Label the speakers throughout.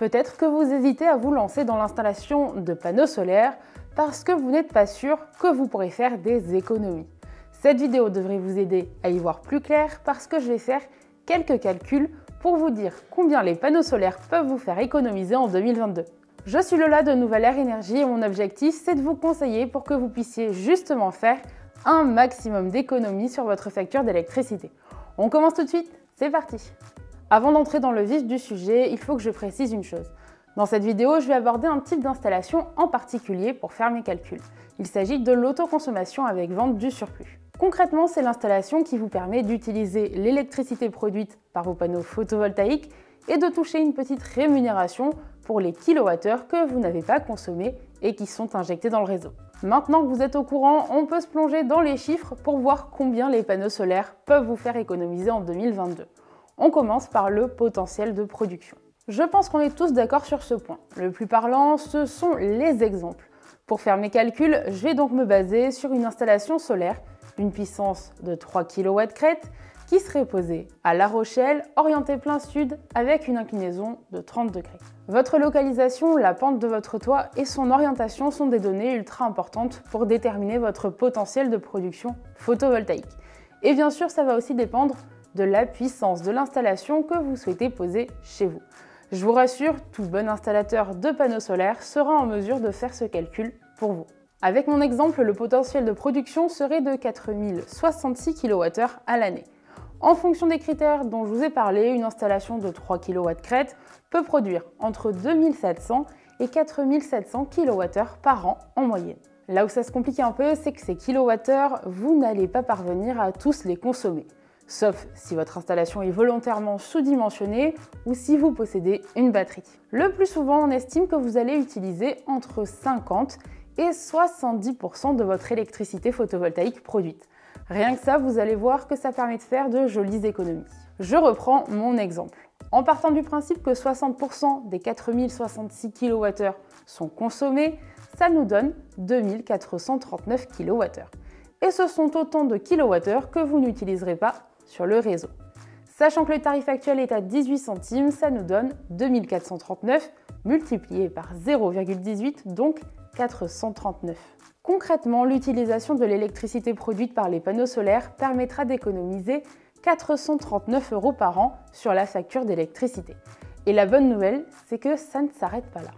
Speaker 1: Peut-être que vous hésitez à vous lancer dans l'installation de panneaux solaires parce que vous n'êtes pas sûr que vous pourrez faire des économies. Cette vidéo devrait vous aider à y voir plus clair parce que je vais faire quelques calculs pour vous dire combien les panneaux solaires peuvent vous faire économiser en 2022. Je suis Lola de Nouvelle Ère Énergie et mon objectif c'est de vous conseiller pour que vous puissiez justement faire un maximum d'économies sur votre facture d'électricité. On commence tout de suite, c'est parti! Avant d'entrer dans le vif du sujet, il faut que je précise une chose. Dans cette vidéo, je vais aborder un type d'installation en particulier pour faire mes calculs. Il s'agit de l'autoconsommation avec vente du surplus. Concrètement, c'est l'installation qui vous permet d'utiliser l'électricité produite par vos panneaux photovoltaïques et de toucher une petite rémunération pour les kilowattheures que vous n'avez pas consommés et qui sont injectés dans le réseau. Maintenant que vous êtes au courant, on peut se plonger dans les chiffres pour voir combien les panneaux solaires peuvent vous faire économiser en 2022. On commence par le potentiel de production. Je pense qu'on est tous d'accord sur ce point. Le plus parlant, ce sont les exemples. Pour faire mes calculs, je vais donc me baser sur une installation solaire d'une puissance de 3 kW crête qui serait posée à La Rochelle, orientée plein sud avec une inclinaison de 30 degrés. Votre localisation, la pente de votre toit et son orientation sont des données ultra importantes pour déterminer votre potentiel de production photovoltaïque. Et bien sûr, ça va aussi dépendre de la puissance de l'installation que vous souhaitez poser chez vous. Je vous rassure, tout bon installateur de panneaux solaires sera en mesure de faire ce calcul pour vous. Avec mon exemple, le potentiel de production serait de 4066 kWh à l'année. En fonction des critères dont je vous ai parlé, une installation de 3 kW crête peut produire entre 2700 et 4700 kWh par an en moyenne. Là où ça se complique un peu, c'est que ces kilowattheures, vous n'allez pas parvenir à tous les consommer. Sauf si votre installation est volontairement sous-dimensionnée ou si vous possédez une batterie. Le plus souvent, on estime que vous allez utiliser entre 50 et 70% de votre électricité photovoltaïque produite. Rien que ça, vous allez voir que ça permet de faire de jolies économies. Je reprends mon exemple. En partant du principe que 60% des 4066 kWh sont consommés, ça nous donne 2439 kWh. Et ce sont autant de kilowattheures que vous n'utiliserez pas sur le réseau. Sachant que le tarif actuel est à 18 centimes, ça nous donne 2439 multiplié par 0,18, donc 439. Concrètement, l'utilisation de l'électricité produite par les panneaux solaires permettra d'économiser 439 € par an sur la facture d'électricité. Et la bonne nouvelle, c'est que ça ne s'arrête pas là.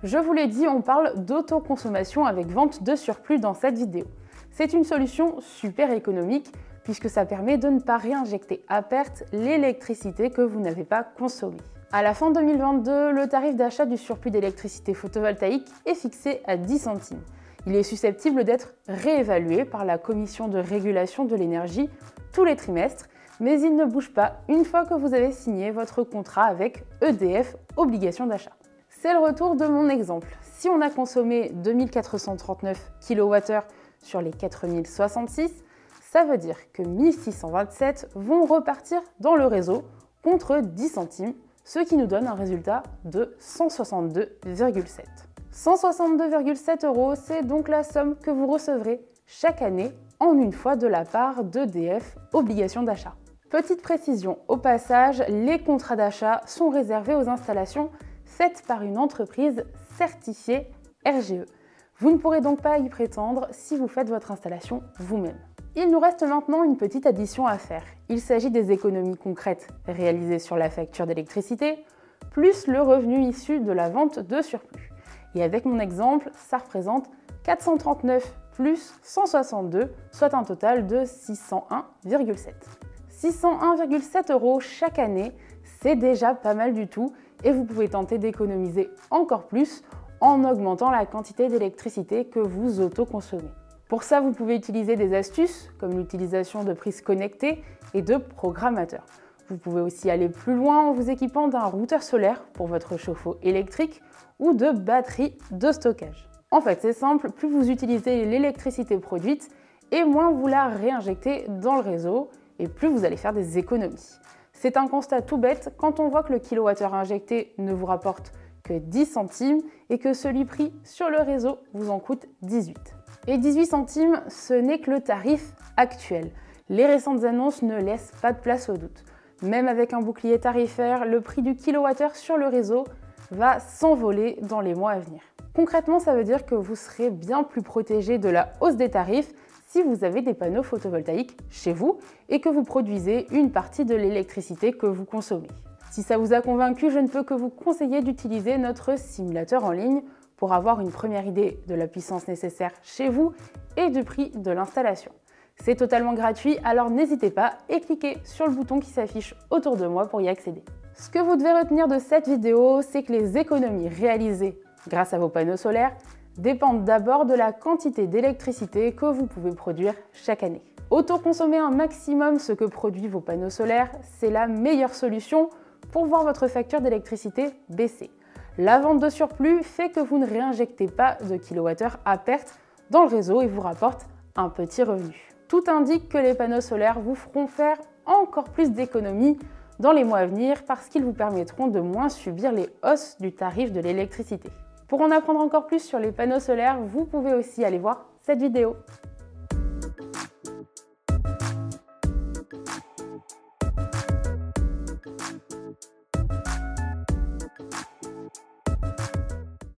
Speaker 1: Je vous l'ai dit, on parle d'autoconsommation avec vente de surplus dans cette vidéo. C'est une solution super économique puisque ça permet de ne pas réinjecter à perte l'électricité que vous n'avez pas consommée. À la fin 2022, le tarif d'achat du surplus d'électricité photovoltaïque est fixé à 10 centimes. Il est susceptible d'être réévalué par la Commission de régulation de l'énergie tous les trimestres, mais il ne bouge pas une fois que vous avez signé votre contrat avec EDF Obligation d'achat. C'est le retour de mon exemple. Si on a consommé 2439 kWh sur les 4066, ça veut dire que 1627 vont repartir dans le réseau contre 10 centimes, ce qui nous donne un résultat de 162,7. 162,7 €, c'est donc la somme que vous recevrez chaque année en une fois de la part d'EDF Obligation d'achat. Petite précision au passage, les contrats d'achat sont réservés aux installations faites par une entreprise certifiée RGE. Vous ne pourrez donc pas y prétendre si vous faites votre installation vous-même. Il nous reste maintenant une petite addition à faire. Il s'agit des économies concrètes réalisées sur la facture d'électricité, plus le revenu issu de la vente de surplus. Et avec mon exemple, ça représente 439 plus 162, soit un total de 601,7. 601,7 € chaque année, c'est déjà pas mal du tout et vous pouvez tenter d'économiser encore plus en augmentant la quantité d'électricité que vous autoconsommez. Pour ça, vous pouvez utiliser des astuces comme l'utilisation de prises connectées et de programmateurs. Vous pouvez aussi aller plus loin en vous équipant d'un routeur solaire pour votre chauffe-eau électrique ou de batteries de stockage. En fait, c'est simple, plus vous utilisez l'électricité produite et moins vous la réinjectez dans le réseau et plus vous allez faire des économies. C'est un constat tout bête quand on voit que le kilowattheure injecté ne vous rapporte que 10 centimes et que celui pris sur le réseau vous en coûte 18. Et 18 centimes, ce n'est que le tarif actuel. Les récentes annonces ne laissent pas de place au doute. Même avec un bouclier tarifaire, le prix du kilowattheure sur le réseau va s'envoler dans les mois à venir. Concrètement, ça veut dire que vous serez bien plus protégé de la hausse des tarifs si vous avez des panneaux photovoltaïques chez vous et que vous produisez une partie de l'électricité que vous consommez. Si ça vous a convaincu, je ne peux que vous conseiller d'utiliser notre simulateur en ligne pour avoir une première idée de la puissance nécessaire chez vous et du prix de l'installation. C'est totalement gratuit, alors n'hésitez pas et cliquez sur le bouton qui s'affiche autour de moi pour y accéder. Ce que vous devez retenir de cette vidéo, c'est que les économies réalisées grâce à vos panneaux solaires dépendent d'abord de la quantité d'électricité que vous pouvez produire chaque année. Autoconsommer un maximum ce que produisent vos panneaux solaires, c'est la meilleure solution pour voir votre facture d'électricité baisser. La vente de surplus fait que vous ne réinjectez pas de kilowattheures à perte dans le réseau et vous rapporte un petit revenu. Tout indique que les panneaux solaires vous feront faire encore plus d'économies dans les mois à venir parce qu'ils vous permettront de moins subir les hausses du tarif de l'électricité. Pour en apprendre encore plus sur les panneaux solaires, vous pouvez aussi aller voir cette vidéo.